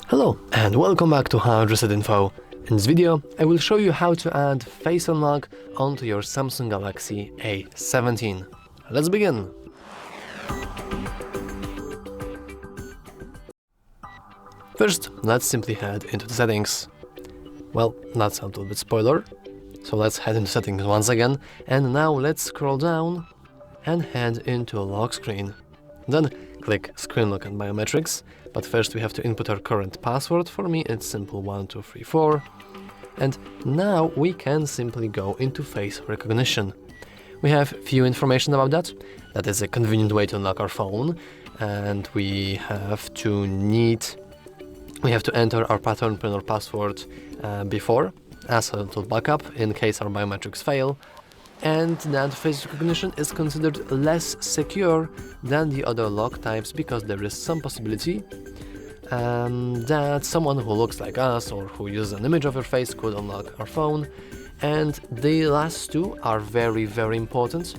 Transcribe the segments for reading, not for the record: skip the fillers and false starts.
Hello and welcome back to HardReset.Info. In this video, I will show you how to add Face Unlock onto your Samsung Galaxy A17. Let's begin! First, let's simply head into the settings. Well, that's a little bit spoiler, so let's head into settings once again, and now let's scroll down and head into lock screen. Then click Screen Lock and Biometrics, but first we have to input our current password. For me it's simple 1234. And now we can simply go into face recognition. We have few information about that. That is a convenient way to unlock our phone, and we have to enter our pattern pin or password before as a little backup in case our biometrics fail. And that face recognition is considered less secure than the other lock types because there is some possibility that someone who looks like us or who uses an image of our face could unlock our phone. And the last two are very, very important.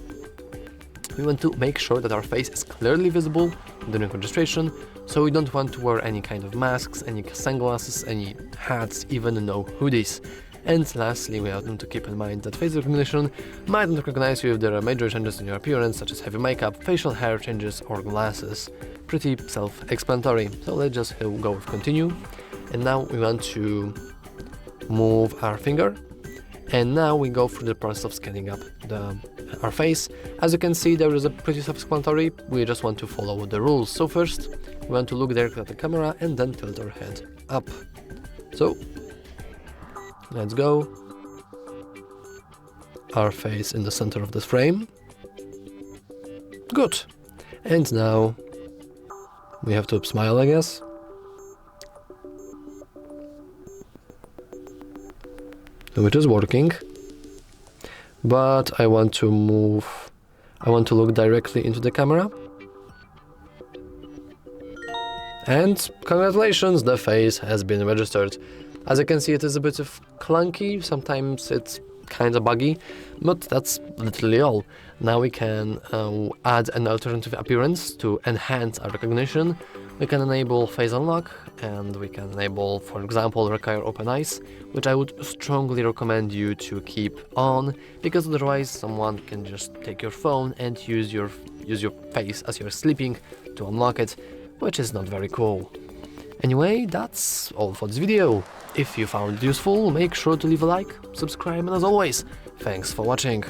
We want to make sure that our face is clearly visible during registration, so we don't want to wear any kind of masks, any sunglasses, any hats, even no hoodies. And lastly, we have to keep in mind that face recognition might not recognize you if there are major changes in your appearance, such as heavy makeup, facial hair changes, or glasses. Pretty self-explanatory, so let's just go with continue. And now we want to move our finger, and now we go through the process of scanning up our face. As you can see, there is a pretty self-explanatory. We just want to follow the rules. So first, we want to look directly at the camera and then tilt our head up. So let's go. Our face in the center of the frame. Good. And now we have to smile, I guess. Which is working. But I want to look directly into the camera. And congratulations, the face has been registered. As you can see, it is a bit of clunky, sometimes it's kind of buggy, but that's literally all. Now we can add an alternative appearance to enhance our recognition. We can enable face unlock, and we can enable, for example, require open eyes, which I would strongly recommend you to keep on, because otherwise someone can just take your phone and use your face as you're sleeping to unlock it, which is not very cool. Anyway, that's all for this video. If you found it useful, make sure to leave a like, subscribe, and as always, thanks for watching.